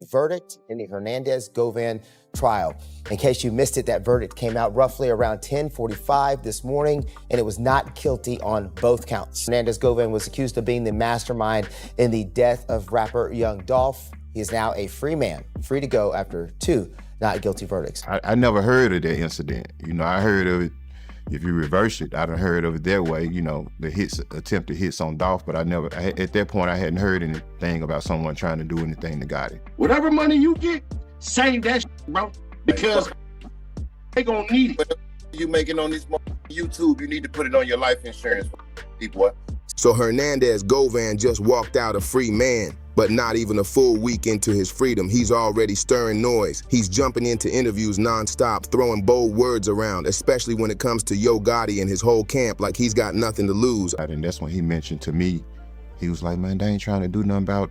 verdict in the Hernandez Govan trial. In case you missed it, that verdict came out roughly around 10:45 this morning, and it was not guilty on both counts. Hernandez Govan was accused of being the mastermind in the death of rapper Young Dolph. He is now a free man, free to go after 2 not guilty verdicts. I never heard of that incident. I heard of it, if you reverse it, I done heard of it that way, the attempted hits on Dolph, but at that point, I hadn't heard anything about someone trying to do anything to Gotti. Whatever money you get, save that bro, because they gonna need it. But you making on this YouTube, you need to put it on your life insurance, people. So Hernandez Govan just walked out a free man, but not even a full week into his freedom, he's already stirring noise. He's jumping into interviews nonstop, throwing bold words around, especially when it comes to Yo Gotti and his whole camp, like he's got nothing to lose. And that's when he mentioned to me, he was like, man, they ain't trying to do nothing about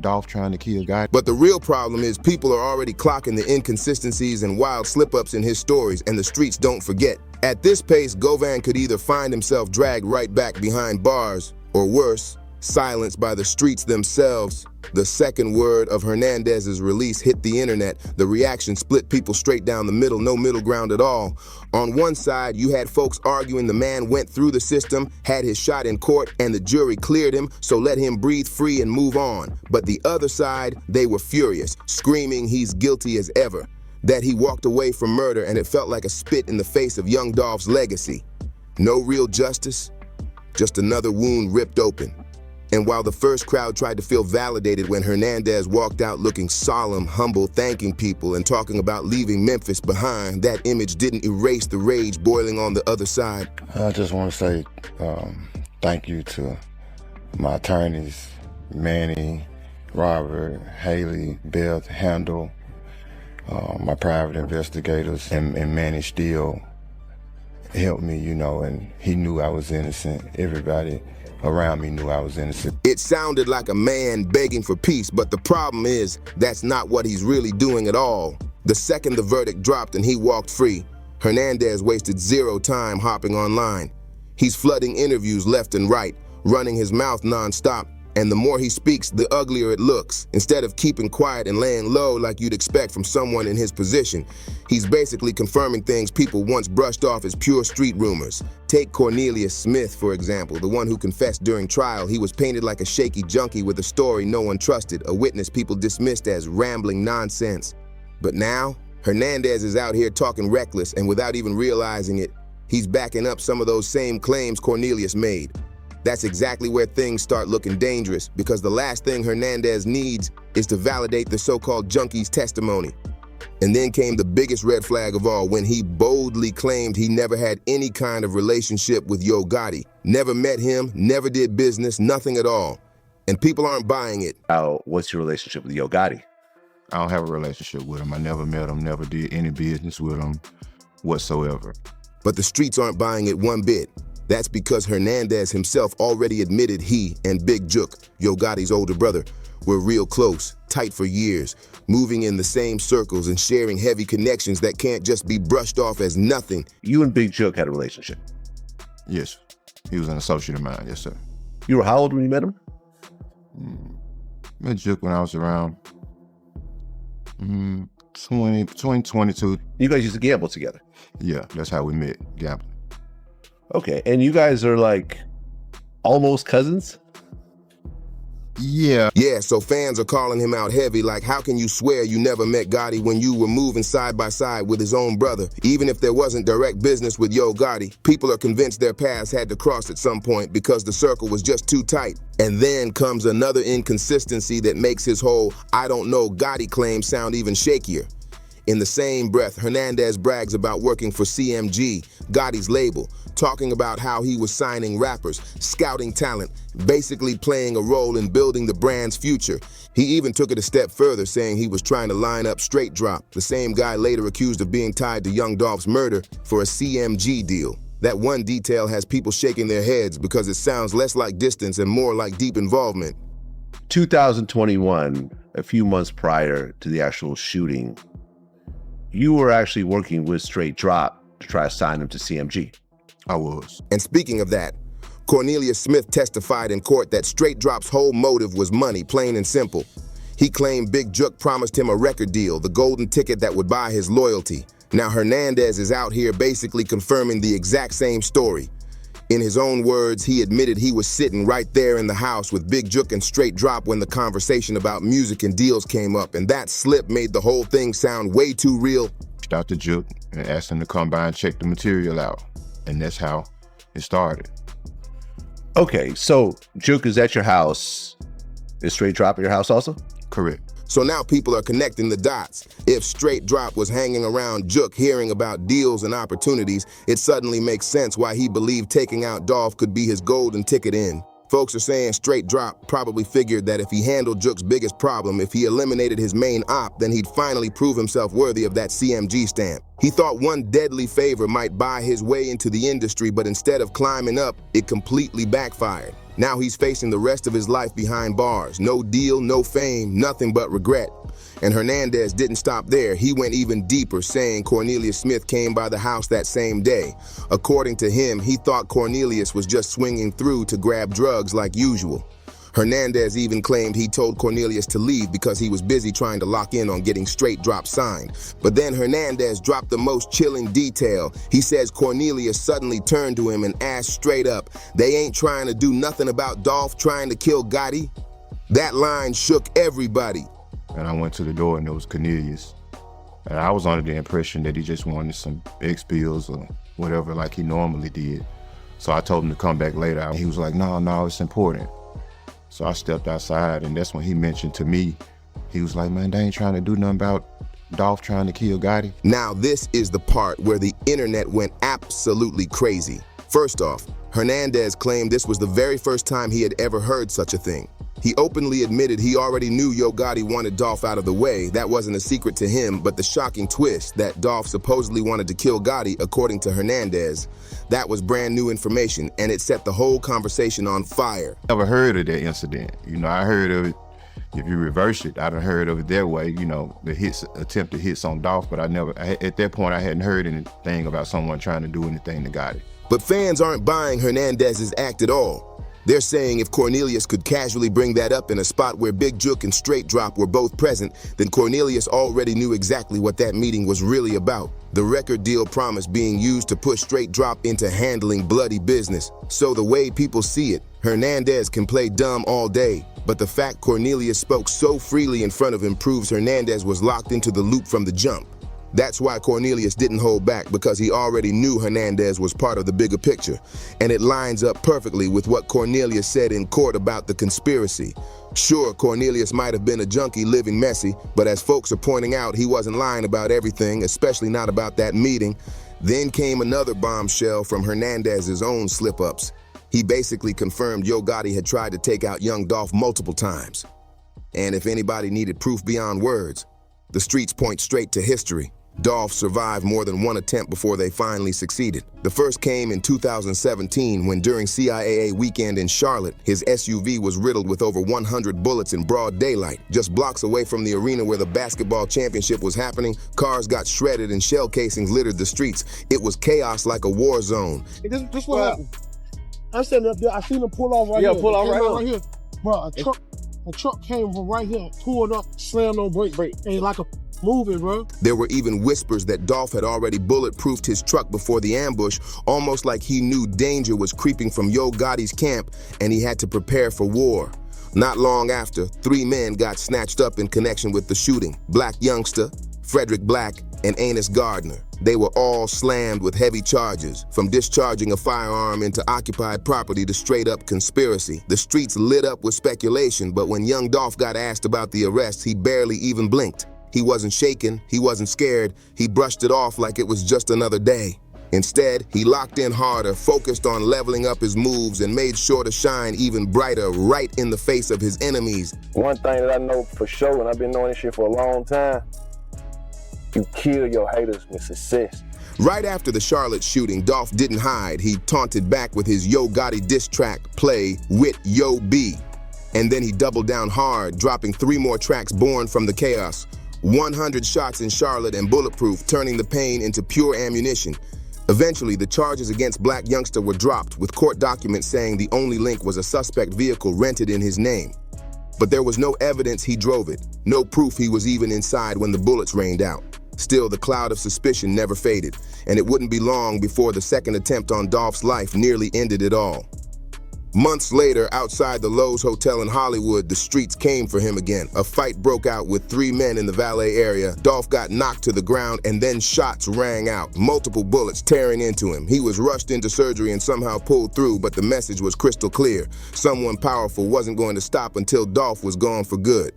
Dolph trying to kill Gotti. But the real problem is people are already clocking the inconsistencies and wild slip-ups in his stories, and the streets don't forget. At this pace, Govan could either find himself dragged right back behind bars, or worse, silenced by the streets themselves. The second word of Hernandez's release hit the internet. The reaction split people straight down the middle, no middle ground at all. On one side, you had folks arguing the man went through the system, had his shot in court, and the jury cleared him, so let him breathe free and move on. But the other side, they were furious, screaming he's guilty as ever, that he walked away from murder, and it felt like a spit in the face of Young Dolph's legacy. No real justice, just another wound ripped open. And while the first crowd tried to feel validated when Hernandez walked out looking solemn, humble, thanking people and talking about leaving Memphis behind, that image didn't erase the rage boiling on the other side. I just want to say thank you to my attorneys, Manny, Robert, Haley, Beth, Handel, my private investigators, and Manny still helped me, and he knew I was innocent. Everybody around me knew I was innocent. It sounded like a man begging for peace, but the problem is that's not what he's really doing at all. The second the verdict dropped and he walked free, Hernandez wasted zero time hopping online. He's flooding interviews left and right, running his mouth nonstop, and the more he speaks, the uglier it looks. Instead of keeping quiet and laying low like you'd expect from someone in his position, he's basically confirming things people once brushed off as pure street rumors. Take Cornelius Smith, for example, the one who confessed during trial. He was painted like a shaky junkie with a story no one trusted, a witness people dismissed as rambling nonsense. But now, Hernandez is out here talking reckless, and without even realizing it, he's backing up some of those same claims Cornelius made. That's exactly where things start looking dangerous, because the last thing Hernandez needs is to validate the so-called junkie's testimony. And then came the biggest red flag of all, when he boldly claimed he never had any kind of relationship with Yo Gotti. Never met him, never did business, nothing at all. And people aren't buying it. What's your relationship with Yo Gotti? I don't have a relationship with him. I never met him, never did any business with him whatsoever. But the streets aren't buying it one bit. That's because Hernandez himself already admitted he and Big Jook, Yo Gotti's older brother, were real close, tight for years, moving in the same circles and sharing heavy connections that can't just be brushed off as nothing. You and Big Jook had a relationship? Yes. He was an associate of mine, yes, sir. You were how old when you met him? Met Jook when I was around 22. You guys used to gamble together? Yeah, that's how we met, gambling. Okay, and you guys are like almost cousins? Yeah. Yeah, so fans are calling him out heavy, like how can you swear you never met Gotti when you were moving side by side with his own brother? Even if there wasn't direct business with Yo Gotti, people are convinced their paths had to cross at some point because the circle was just too tight. And then comes another inconsistency that makes his whole "I don't know" Gotti claim sound even shakier. In the same breath, Hernandez brags about working for CMG, Gotti's label, talking about how he was signing rappers, scouting talent, basically playing a role in building the brand's future. He even took it a step further, saying he was trying to line up Straight Drop, the same guy later accused of being tied to Young Dolph's murder, for a CMG deal. That one detail has people shaking their heads because it sounds less like distance and more like deep involvement. 2021, a few months prior to the actual shooting, you were actually working with Straight Drop to try to sign him to CMG. I was. And speaking of that, Cornelius Smith testified in court that Straight Drop's whole motive was money, plain and simple. He claimed Big Jook promised him a record deal, the golden ticket that would buy his loyalty. Now Hernandez is out here basically confirming the exact same story. In his own words, he admitted he was sitting right there in the house with Big Jook and Straight Drop when the conversation about music and deals came up, and that slip made the whole thing sound way too real. Out to Jook and asked him to come by and check the material out. And that's how it started. Okay, so Jook is at your house. Is Straight Drop at your house also? Correct. So now people are connecting the dots. If Straight Drop was hanging around Jook hearing about deals and opportunities, it suddenly makes sense why he believed taking out Dolph could be his golden ticket in. Folks are saying Straight Drop probably figured that if he handled Jook's biggest problem, if he eliminated his main op, then he'd finally prove himself worthy of that CMG stamp. He thought one deadly favor might buy his way into the industry, but instead of climbing up, it completely backfired. Now he's facing the rest of his life behind bars. No deal, no fame, nothing but regret. And Hernandez didn't stop there. He went even deeper, saying Cornelius Smith came by the house that same day. According to him, he thought Cornelius was just swinging through to grab drugs like usual. Hernandez even claimed he told Cornelius to leave because he was busy trying to lock in on getting Straight Drop signed. But then Hernandez dropped the most chilling detail. He says Cornelius suddenly turned to him and asked straight up, "They ain't trying to do nothing about Dolph trying to kill Gotti?" That line shook everybody. And I went to the door and it was Cornelius. And I was under the impression that he just wanted some X pills or whatever like he normally did. So I told him to come back later. He was like, no, it's important. So I stepped outside, and that's when he mentioned to me, he was like, man, they ain't trying to do nothing about Dolph trying to kill Gotti. Now this is the part where the internet went absolutely crazy. First off, Hernandez claimed this was the very first time he had ever heard such a thing. He openly admitted he already knew Yo Gotti wanted Dolph out of the way. That wasn't a secret to him, but the shocking twist that Dolph supposedly wanted to kill Gotti, according to Hernandez, that was brand new information, and it set the whole conversation on fire. Never heard of that incident. You know, I heard of it, if you reverse it, I done heard of it that way, you know, the attempted hits on Dolph, but at that point, I hadn't heard anything about someone trying to do anything to Gotti. But fans aren't buying Hernandez's act at all. They're saying if Cornelius could casually bring that up in a spot where Big Jook and Straight Drop were both present, then Cornelius already knew exactly what that meeting was really about. The record deal promise being used to push Straight Drop into handling bloody business. So the way people see it, Hernandez can play dumb all day, but the fact Cornelius spoke so freely in front of him proves Hernandez was locked into the loop from the jump. That's why Cornelius didn't hold back, because he already knew Hernandez was part of the bigger picture. And it lines up perfectly with what Cornelius said in court about the conspiracy. Sure, Cornelius might have been a junkie living messy, but as folks are pointing out, he wasn't lying about everything, especially not about that meeting. Then came another bombshell from Hernandez's own slip-ups. He basically confirmed Yo Gotti had tried to take out young Dolph multiple times. And if anybody needed proof beyond words, the streets point straight to history. Dolph survived more than one attempt before they finally succeeded. The first came in 2017 when during CIAA weekend in Charlotte, his SUV was riddled with over 100 bullets in broad daylight. Just blocks away from the arena where the basketball championship was happening, cars got shredded and shell casings littered the streets. It was chaos like a war zone. This what happened. I'm sitting up there, I seen him pull off right here. Yeah, pull off right here. Bro, a truck came from right here, pulled up, slammed on brake. Ain't like a moving, bro. There were even whispers that Dolph had already bulletproofed his truck before the ambush, almost like he knew danger was creeping from Yo Gotti's camp and he had to prepare for war. Not long after, 3 men got snatched up in connection with the shooting: Black Youngster, Frederick Black, and Anus Gardner. They were all slammed with heavy charges, from discharging a firearm into occupied property to straight-up conspiracy. The streets lit up with speculation, but when young Dolph got asked about the arrests, he barely even blinked. He wasn't shaken, he wasn't scared, he brushed it off like it was just another day. Instead, he locked in harder, focused on leveling up his moves, and made sure to shine even brighter right in the face of his enemies. One thing that I know for sure, and I've been knowing this shit for a long time, you kill your haters with success. Right after the Charlotte shooting, Dolph didn't hide. He taunted back with his Yo Gotti diss track, Play With Yo B. And then he doubled down hard, dropping 3 more tracks born from the chaos. 100 shots in Charlotte and bulletproof, turning the pain into pure ammunition. Eventually, the charges against Black Youngster were dropped, with court documents saying the only link was a suspect vehicle rented in his name. But there was no evidence he drove it, no proof he was even inside when the bullets rained out. Still, the cloud of suspicion never faded, and it wouldn't be long before the second attempt on Dolph's life nearly ended it all. Months later, outside the Lowe's Hotel in Hollywood, the streets came for him again. A fight broke out with 3 men in the valet area. Dolph got knocked to the ground, and then shots rang out, multiple bullets tearing into him. He was rushed into surgery and somehow pulled through, but the message was crystal clear. Someone powerful wasn't going to stop until Dolph was gone for good.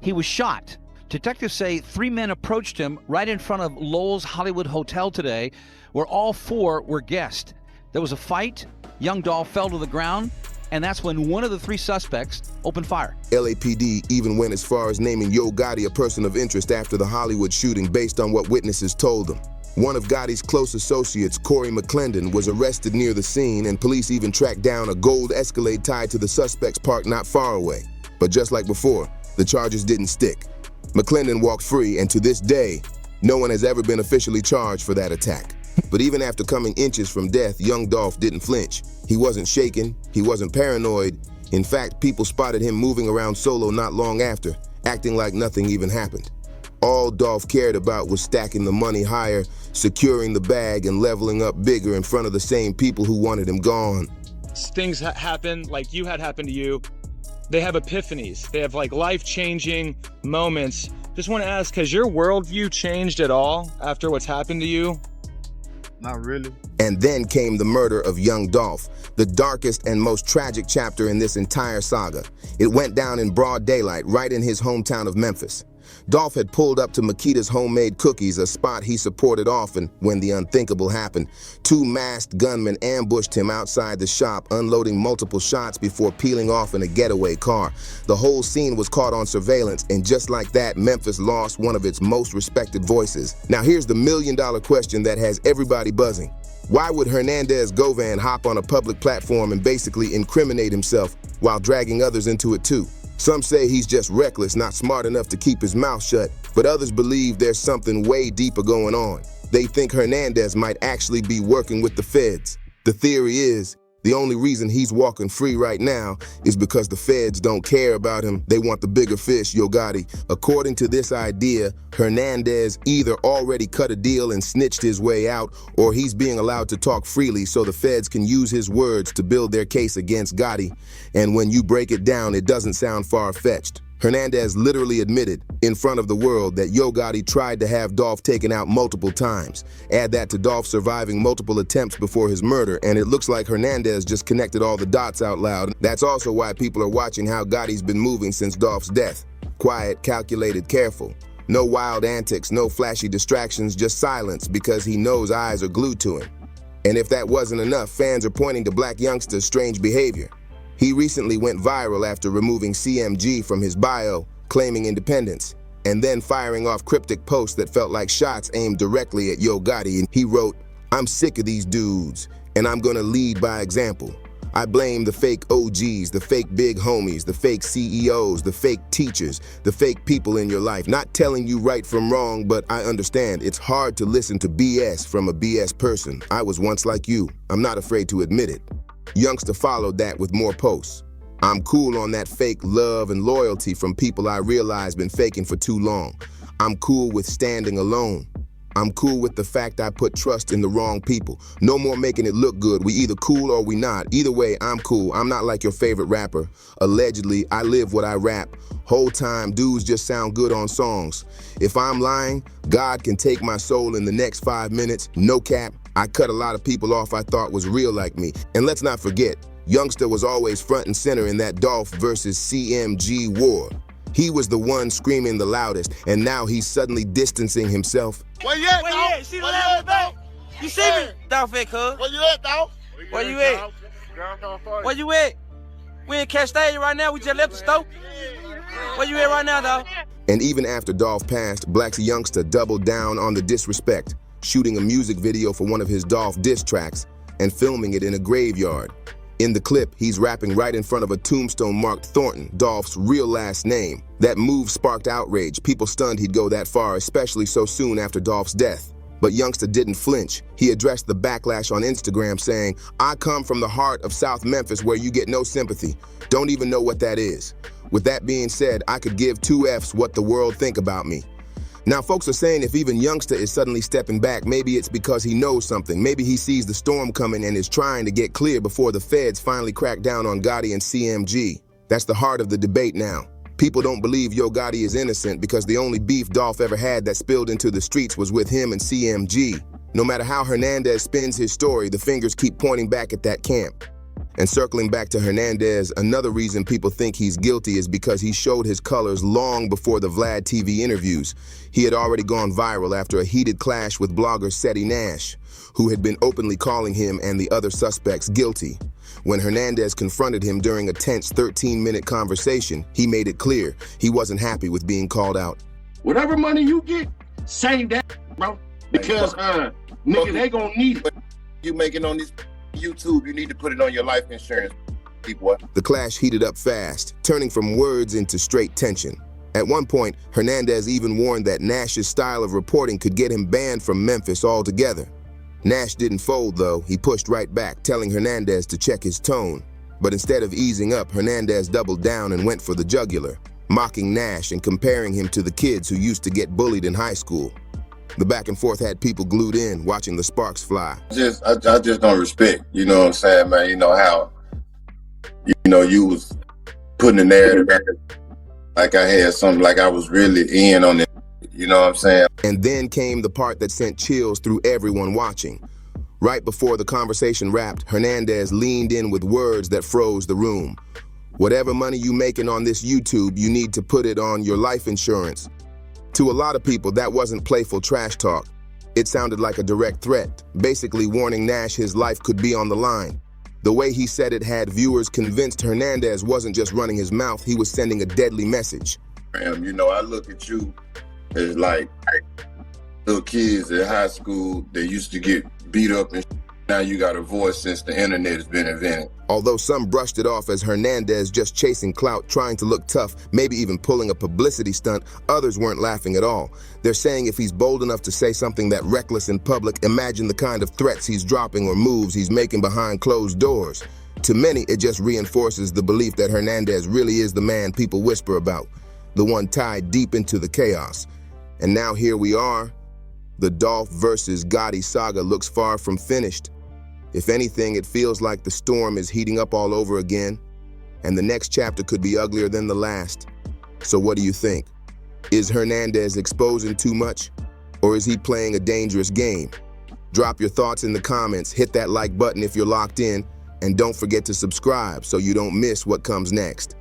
He was shot. Detectives say 3 men approached him right in front of Lowe's Hollywood Hotel today, where all 4 were guests. There was a fight. Young Dolph fell to the ground, and that's when one of the 3 suspects opened fire. LAPD even went as far as naming Yo Gotti a person of interest after the Hollywood shooting based on what witnesses told them. One of Gotti's close associates, Corey McClendon, was arrested near the scene, and police even tracked down a gold Escalade tied to the suspect's parked not far away. But just like before, the charges didn't stick. McClendon walked free, and to this day, no one has ever been officially charged for that attack. But even after coming inches from death, young Dolph didn't flinch. He wasn't shaken, he wasn't paranoid. In fact, people spotted him moving around solo not long after, acting like nothing even happened. All Dolph cared about was stacking the money higher, securing the bag, and leveling up bigger in front of the same people who wanted him gone. Things happen like you had happened to you. They have epiphanies. They have like life-changing moments. Just want to ask, has your worldview changed at all after what's happened to you? Not really. And then came the murder of young Dolph, the darkest and most tragic chapter in this entire saga. It went down in broad daylight right in his hometown of Memphis. Dolph had pulled up to Makita's Homemade Cookies, a spot he supported often, when the unthinkable happened. 2 masked gunmen ambushed him outside the shop, unloading multiple shots before peeling off in a getaway car. The whole scene was caught on surveillance, and just like that, Memphis lost one of its most respected voices. Now here's the million-dollar question that has everybody buzzing. Why would Hernandez Govan hop on a public platform and basically incriminate himself while dragging others into it too? Some say he's just reckless, not smart enough to keep his mouth shut, but others believe there's something way deeper going on. They think Hernandez might actually be working with the feds. The theory is, the only reason he's walking free right now is because the feds don't care about him. They want the bigger fish, Yo Gotti. According to this idea, Hernandez either already cut a deal and snitched his way out, or he's being allowed to talk freely so the feds can use his words to build their case against Gotti. And when you break it down, it doesn't sound far-fetched. Hernandez literally admitted in front of the world that Yo Gotti tried to have Dolph taken out multiple times. Add that to Dolph surviving multiple attempts before his murder, and it looks like Hernandez just connected all the dots out loud. That's also why people are watching how Gotti's been moving since Dolph's death. Quiet, calculated, careful. No wild antics, no flashy distractions, just silence because he knows eyes are glued to him. And if that wasn't enough, fans are pointing to Black youngster's strange behavior. He recently went viral after removing CMG from his bio, claiming independence, and then firing off cryptic posts that felt like shots aimed directly at Yo Gotti. And he wrote, "I'm sick of these dudes, and I'm gonna lead by example. I blame the fake OGs, the fake big homies, the fake CEOs, the fake teachers, the fake people in your life. Not telling you right from wrong, but I understand it's hard to listen to BS from a BS person. I was once like you. I'm not afraid to admit it." Youngster followed that with more posts. "I'm cool on that fake love and loyalty from people I realize been faking for too long. I'm cool with standing alone. I'm cool with the fact I put trust in the wrong people. No more making it look good. We either cool or we not. Either way, I'm cool. I'm not like your favorite rapper. Allegedly, I live what I rap. Whole time, dudes just sound good on songs. If I'm lying, God can take my soul in the next 5 minutes. No cap. I cut a lot of people off I thought was real like me. And let's not forget, Youngster was always front and center in that Dolph versus CMG war. He was the one screaming the loudest, and now he's suddenly distancing himself. Where you at, Where dog? you at? See the left back? You see me? Dolph at, cuz. Where you at, dog? Where you at? Where you at? We in Castalia right now. We just left the store. Where you at right now, dog? And even after Dolph passed, Black's Youngster doubled down on the disrespect, shooting a music video for one of his Dolph diss tracks and filming it in a graveyard. In the clip, he's rapping right in front of a tombstone marked Thornton, Dolph's real last name. That move sparked outrage. People stunned he'd go that far, especially so soon after Dolph's death. But youngster didn't flinch. He addressed the backlash on Instagram saying, "I come from the heart of South Memphis where you get no sympathy. Don't even know what that is. With that being said, I could give 2 Fs what the world think about me." Now, folks are saying if even youngster is suddenly stepping back, maybe it's because he knows something. Maybe he sees the storm coming and is trying to get clear before the feds finally crack down on Gotti and CMG. That's the heart of the debate now. People don't believe Yo Gotti is innocent because the only beef Dolph ever had that spilled into the streets was with him and CMG. No matter how Hernandez spins his story, the fingers keep pointing back at that camp. And circling back to Hernandez, another reason people think he's guilty is because he showed his colors long before the Vlad TV interviews. He had already gone viral after a heated clash with blogger Seti Nash, who had been openly calling him and the other suspects guilty. When Hernandez confronted him during a tense 13-minute conversation, he made it clear he wasn't happy with being called out. Whatever money you get, save that, bro. Because, nigga, they gonna need it. You making on this YouTube, you need to put it on your life insurance, people. The clash heated up fast, turning from words into straight tension. At one point, Hernandez even warned that Nash's style of reporting could get him banned from Memphis altogether. Nash didn't fold, though. He pushed right back, telling Hernandez to check his tone. But instead of easing up, Hernandez doubled down and went for the jugular, mocking Nash and comparing him to the kids who used to get bullied in high school. The back and forth had people glued in, watching the sparks fly. I just don't respect, you know what I'm saying, man? You know how, you was putting the narrative back like I had something, like I was really in on it. You know what I'm saying? And then came the part that sent chills through everyone watching. Right before the conversation wrapped, Hernandez leaned in with words that froze the room. "Whatever money you making on this YouTube, you need to put it on your life insurance." To a lot of people, that wasn't playful trash talk. It sounded like a direct threat, basically warning Nash his life could be on the line. The way he said it had viewers convinced Hernandez wasn't just running his mouth, he was sending a deadly message. I look at you as like little kids at high school that used to get beat up and now you got a voice since the internet has been invented. Although some brushed it off as Hernandez just chasing clout, trying to look tough, maybe even pulling a publicity stunt, others weren't laughing at all. They're saying if he's bold enough to say something that reckless in public, imagine the kind of threats he's dropping or moves he's making behind closed doors. To many, it just reinforces the belief that Hernandez really is the man people whisper about, the one tied deep into the chaos. And now here we are. The Dolph versus Gotti saga looks far from finished. If anything, it feels like the storm is heating up all over again, and the next chapter could be uglier than the last. So what do you think? Is Hernandez exposing too much, or is he playing a dangerous game? Drop your thoughts in the comments, hit that like button if you're locked in, and don't forget to subscribe so you don't miss what comes next.